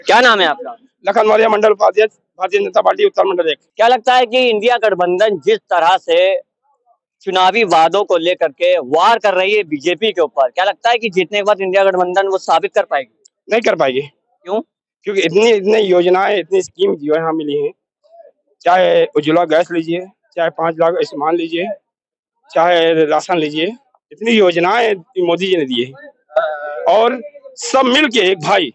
क्या नाम है आपका? लखन मौर्य, मंडल उपाध्यक्ष, भारतीय जनता पार्टी उत्तर मंडल 1। क्या लगता है कि इंडिया गठबंधन जिस तरह से चुनावी वादों को लेकर के वार कर रही है बीजेपी के ऊपर, क्या लगता है कि जीतने के बाद इंडिया गठबंधन वो साबित कर पाएगी? नहीं कर पाएगी। क्यों? क्योंकि इतनी योजनाएं, इतनी स्कीम जो यहाँ मिली हैं, चाहे उज्ज्वला गैस लीजिए, चाहे 5 लाख आयुष्मान लीजिए, चाहे राशन लीजिए, इतनी योजनाएं मोदी जी ने दी है। और सब मिल के एक भाई,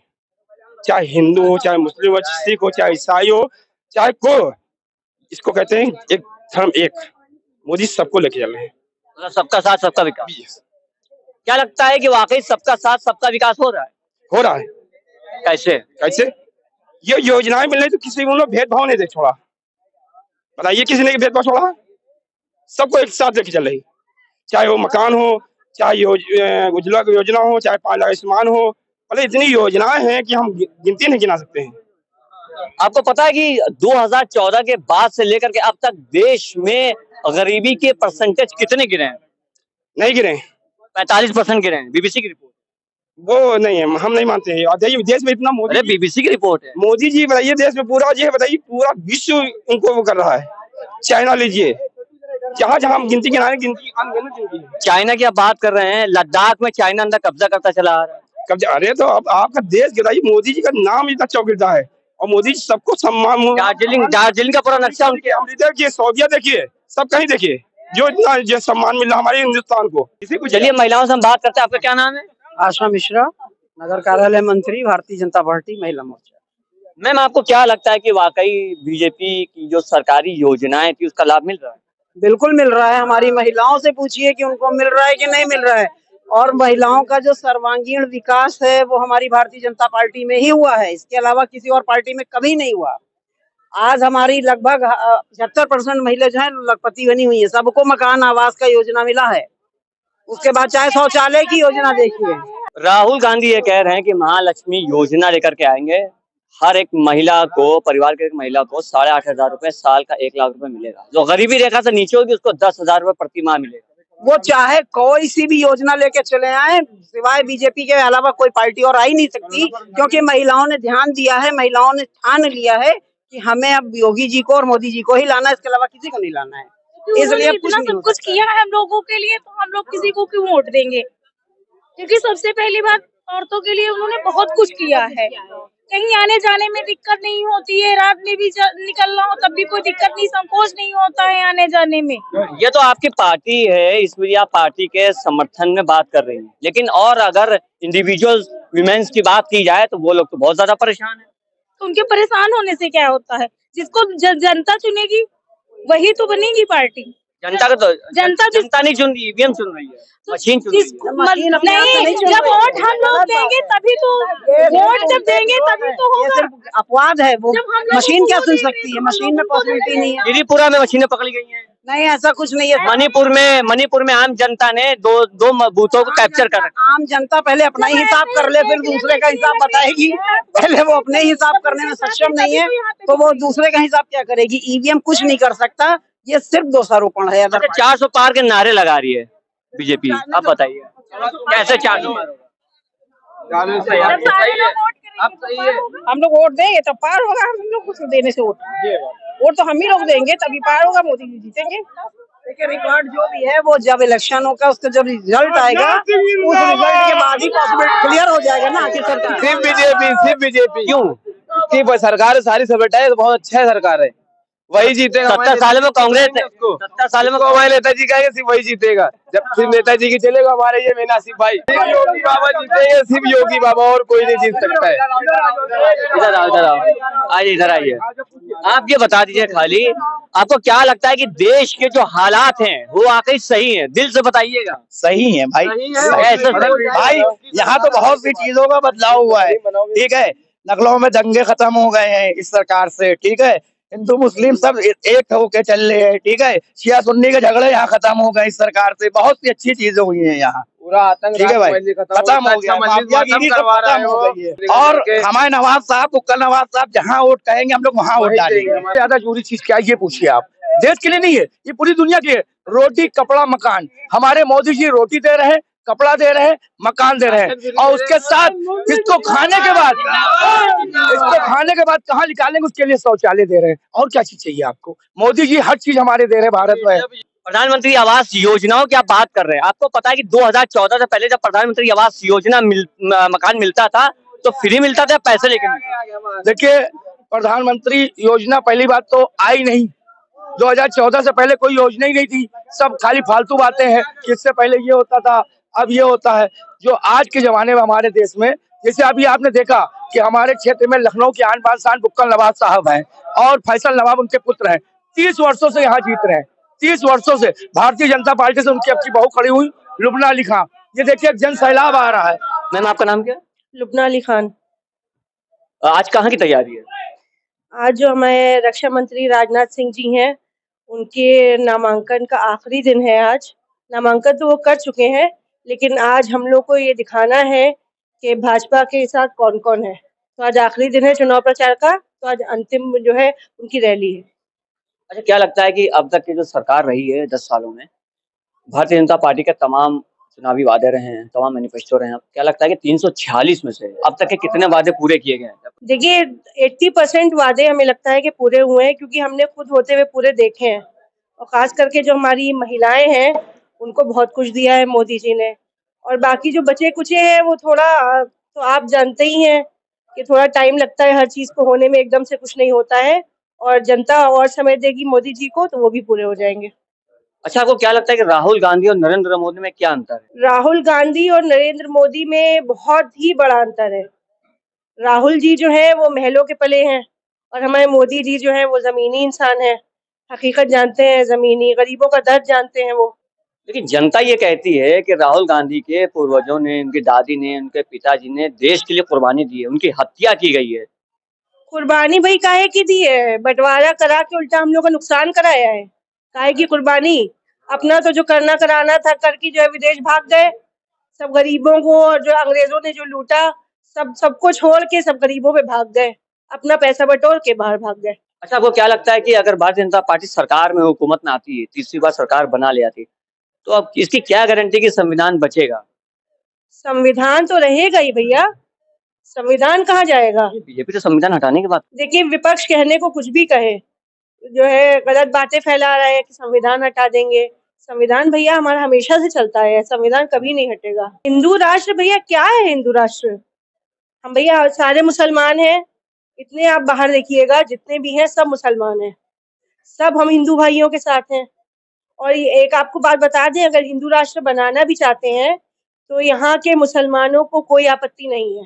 चाहे हिंदू हो, चाहे मुस्लिम हो, सिख हो, चाहे ईसाई हो, चाहे को, इसको कहते हैं एक धर्म एक। मोदी सबको लेके चल रहे हैं। मतलब सबका साथ सबका विकास। क्या लगता है कि वाकई सबका साथ सबका विकास हो रहा है? हो रहा है। कैसे? कैसे? ये योजनाएं मिल रही तो किसी को भेदभाव नहीं दे छोड़ा। बताइए किसी ने भेदभाव छोड़ा? सबको एक साथ लेके चल रही, चाहे वो मकान हो, चाहे उज्ज्वला योजना हो, चाहे 5 लाख आयुष्मान हो। मतलब इतनी योजनाएं हैं कि हम गिनती नहीं गिना सकते हैं। आपको पता है कि 2014 के बाद से लेकर के अब तक देश में गरीबी के परसेंटेज कितने गिरे हैं? नहीं गिरे। 45% गिरे हैं, बीबीसी की रिपोर्ट। वो नहीं है, हम नहीं मानते हैं। और देश में इतना मोदी, अरे बीबीसी की रिपोर्ट है। मोदी जी बताइए, देश में पूरा ये बताइए, पूरा विश्व उनको वो कर रहा है। चाइना लीजिए, जहाँ जहाँ हम गिनती गिनाए, गिनती। चाइना की आप बात कर रहे हैं, लद्दाख में चाइना अंदर कब्जा करता चला आ रहा है। कब्जा? अरे तो अब आपका देश बताइए, मोदी जी का नाम इतना चौकीदा है और मोदी जी सबको सम्मान। दार्जिलिंग का पूरा नक्शा उनके। अमृता देखिए, सऊदीया देखिए, सब कहीं देखिए, जो इतना जो सम्मान मिल रहा हमारे हिंदुस्तान को, किसी को। चलिए महिलाओं से हम बात करते हैं। आपका क्या नाम है? आशा मिश्रा, नगर कार्यालय मंत्री, भारतीय जनता पार्टी, महिला मोर्चा। मैम आपको क्या लगता है कि वाकई बीजेपी की जो सरकारी योजनाएं थी उसका लाभ मिल रहा है? बिल्कुल मिल रहा है। हमारी महिलाओं से पूछिए कि उनको मिल रहा है कि नहीं मिल रहा है। और महिलाओं का जो सर्वांगीण विकास है वो हमारी भारतीय जनता पार्टी में ही हुआ है, इसके अलावा किसी और पार्टी में कभी नहीं हुआ। आज हमारी लगभग 75% महिला जो है लखपति बनी हुई है। सबको मकान आवास का योजना मिला है। उसके बाद चाहे शौचालय की योजना देखिए। राहुल गांधी ये कह रहे हैं कि महालक्ष्मी योजना लेकर के आएंगे, हर एक महिला को, परिवार के एक महिला को 8,500 रुपए साल का 1 लाख रुपए मिलेगा। जो गरीबी रेखा से नीचे होगी उसको 10,000 रुपए प्रति माह मिलेगा। वो चाहे कोई सी भी योजना लेके चले आए, सिवाय बीजेपी के अलावा कोई पार्टी और आ ही नहीं सकती, क्योंकि महिलाओं ने ध्यान दिया है, महिलाओं ने ठान लिया है कि हमें अब योगी जी को और मोदी जी को ही लाना है, इसके अलावा किसी को नहीं लाना है। इसलिए इतना सब कुछ किया है हम लोगों के लिए, तो हम लोग किसी को क्यों वोट देंगे? क्योंकि सबसे पहली बात, औरतों के लिए उन्होंने बहुत कुछ किया है। कहीं आने जाने में दिक्कत नहीं होती है, रात में भी निकलना हो तब भी कोई दिक्कत नहीं, संकोच नहीं होता है आने जाने में। ये तो आपकी पार्टी है, इसमें आप पार्टी के समर्थन में बात कर रही हैं, लेकिन और अगर इंडिविजुअल विमेंस की बात की जाए तो वो लोग तो बहुत ज्यादा परेशान है। तो उनके परेशान होने से क्या होता है? जिसको जनता चुनेगी वही तो बनेगी पार्टी। जनता का तो जनता नहीं चुन रही, ईवीएम चुन रही है, मशीन चुन रही है। नहीं, जब वोट हम लोग देंगे तभी तो, वोट जब देंगे तभी तो होगा। अपवाद है वो, मशीन क्या सुन सकती है? मशीन में पॉसिबिलिटी नहीं है। त्रिपुरा में मशीनें पकड़ी गई हैं। नहीं, ऐसा कुछ नहीं है। मणिपुर में आम जनता ने दो बूथों को कैप्चर कर रखा। आम जनता पहले अपना ही हिसाब कर ले, फिर दूसरे का हिसाब बताएगी। पहले वो अपने हिसाब करने में सक्षम नहीं है तो वो दूसरे का हिसाब क्या करेगी? ईवीएम कुछ नहीं कर सकता, ये सिर्फ दोषारोपण है। अगर 400 पार के नारे लगा रही है बीजेपी, अब बताइए कैसे 400 पार होगा? हम लोग वोट देंगे तब पार होगा। हम लोग कुछ देने से वोट तो हम ही लोग देंगे तभी पार होगा, मोदी जी जीतेंगे। देखिए, रिकॉर्ड जो भी है वो जब इलेक्शन होगा, उसका जब रिजल्ट आएगा उस रिजल्ट के बाद ही पॉसिबिलिटी क्लियर हो जाएगा ना कि सरकार। सिर्फ बीजेपी क्यों? इसकी सरकार सारी समेटा है, तो बहुत अच्छा है सरकार है, वही जीतेगा। 70 साल में कांग्रेस, 70 साल में हमारे नेताजी का सिर्फ वही जीतेगा। जब फिर नेताजी की चलेगा हमारे ये मेना सिर्फ भाई योगी बाबा जीतेंगे, सिर्फ योगी बाबा, और कोई नहीं जीत सकता है। इधर आओ, आज इधर आइए। आप ये बता दीजिए खाली, आपको क्या लगता है कि देश के जो हालात हैं वो वाकई सही हैं? दिल से बताइएगा। सही है भाई, भाई यहाँ तो बहुत सी चीजों का बदलाव हुआ है, ठीक है। नकलों में दंगे खत्म हो गए हैं इस सरकार से, ठीक है। हिंदू मुस्लिम सब एक होके चल रहे हैं, ठीक है। शिया सुन्नी के झगड़े यहाँ खत्म हो गए इस सरकार से, बहुत सी अच्छी चीजें हुई हैं यहाँ, पूरा आतंक, ठीक है भाई, खत्म हो गया, माफियागिरी सब खत्म हो गई है। और हमारे नवाब साहब, उक्कल नवाब साहब जहाँ वोट कहेंगे हम लोग वहाँ वोट डालेंगे। ज्यादा जरूरी चीज क्या है ये पूछिए आप? देश के लिए नहीं है, ये पूरी दुनिया की है। रोटी कपड़ा मकान, हमारे मोदी जी रोटी दे रहे हैं, कपड़ा दे रहे हैं, मकान दे रहे हैं, और उसके साथ इसको खाने के बाद कहाँ निकालेंगे उसके लिए शौचालय दे रहे हैं। और क्या चीज चाहिए आपको? मोदी जी हर चीज हमारे दे रहे हैं भारत में। प्रधानमंत्री आवास योजनाओं की आप बात कर रहे हैं, आपको पता है कि 2014 से पहले जब प्रधानमंत्री आवास योजना मकान मिलता था तो फ्री मिलता था, पैसे लेके मिलता? देखिए, प्रधानमंत्री योजना पहली बात तो आई नहीं, 2014 से पहले कोई योजना ही नहीं थी, सब खाली फालतू बातें हैं कि इससे पहले ये होता था, अब ये होता है। जो आज के जमाने में हमारे देश में, जैसे अभी आपने देखा कि हमारे क्षेत्र में लखनऊ के आन बान शान बुक्कल नवाब साहब हैं और फैसल नवाब उनके पुत्र हैं, 30 वर्षों से यहाँ जीत रहे हैं, 30 वर्षों से भारतीय जनता पार्टी से उनकी अपनी बहू खड़ी हुई लुबना अली खान। ये देखिए जन सैलाब आ रहा है। मैम आपका नाम क्या? लुबना अली खान। आज कहाँ की तैयारी है? आज जो हमारे रक्षा मंत्री राजनाथ सिंह जी हैं, उनके नामांकन का आखिरी दिन है आज। नामांकन तो वो कर चुके हैं, लेकिन आज हम लोग को ये दिखाना है कि भाजपा के साथ कौन कौन है। तो आज आखिरी दिन है चुनाव प्रचार का, तो आज अंतिम जो है उनकी रैली है। अच्छा, क्या लगता है कि अब तक की जो सरकार रही है 10 सालों में, भारतीय जनता पार्टी के तमाम चुनावी वादे रहे हैं, तमाम मैनिफेस्टो रहे हैं, क्या लगता है कि 346 में से अब तक के कितने वादे पूरे किए गए हैं? देखिए 80% वादे हमें लगता है कि पूरे हुए हैं, क्योंकि हमने खुद होते हुए पूरे देखे हैं। और खास करके जो हमारी महिलाएं हैं उनको बहुत कुछ दिया है मोदी जी ने। और बाकी जो बचे कुचे हैं वो थोड़ा, तो आप जानते ही हैं कि थोड़ा टाइम लगता है हर चीज को होने में, एकदम से कुछ नहीं होता है। और जनता और समय देगी मोदी जी को तो वो भी पूरे हो जाएंगे। अच्छा, आपको क्या लगता है कि राहुल गांधी और नरेंद्र मोदी में क्या अंतर है? राहुल गांधी और नरेंद्र मोदी में बहुत ही बड़ा अंतर है। राहुल जी जो है वो महलों के पले हैं और हमारे मोदी जी जो है वो जमीनी इंसान है, हकीकत जानते हैं, जमीनी गरीबों का दर्द जानते हैं वो। लेकिन जनता ये कहती है कि राहुल गांधी के पूर्वजों ने, उनकी दादी ने, उनके पिताजी ने देश के लिए कुर्बानी दी है, उनकी हत्या की गई है। कुर्बानी भाई काहे की दी है? बंटवारा करा के उल्टा हम लोग का नुकसान कराया है। काहे की कुर्बानी? अपना तो जो करना कराना था करके जो है विदेश भाग गए। सब गरीबों को और जो अंग्रेजों ने जो लूटा, सबको छोड़ के सब गरीबों पे भाग गए, अपना पैसा बटोर के बाहर भाग गए। अच्छा, आपको क्या लगता है कि अगर भारतीय जनता पार्टी सरकार में, हुकूमत में आती है, तीसरी बार सरकार बना ले आती, तो अब इसकी क्या गारंटी कि संविधान बचेगा? संविधान तो रहेगा ही भैया, संविधान कहाँ जाएगा? बीजेपी तो संविधान हटाने की बात। देखिए विपक्ष कहने को कुछ भी कहे, जो है गलत बातें फैला रहा है कि संविधान हटा देंगे। संविधान भैया हमारा हमेशा से चलता है, संविधान कभी नहीं हटेगा। हिंदू राष्ट्र भैया क्या है? हिंदू राष्ट्र हम भैया सारे मुसलमान हैं, इतने आप बाहर देखिएगा जितने भी हैं सब मुसलमान हैं, सब हम हिंदू भाइयों के साथ हैं। और एक आपको बात बता दें, अगर हिंदू राष्ट्र बनाना भी चाहते हैं तो यहाँ के मुसलमानों को कोई आपत्ति नहीं है।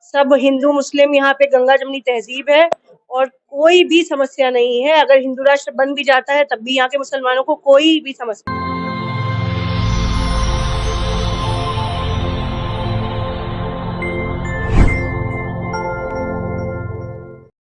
सब हिंदू मुस्लिम यहाँ पे गंगा जमनी तहजीब है और कोई भी समस्या नहीं है। अगर हिंदू राष्ट्र बन भी जाता है तब भी यहाँ के मुसलमानों को कोई भी समस्या नहीं।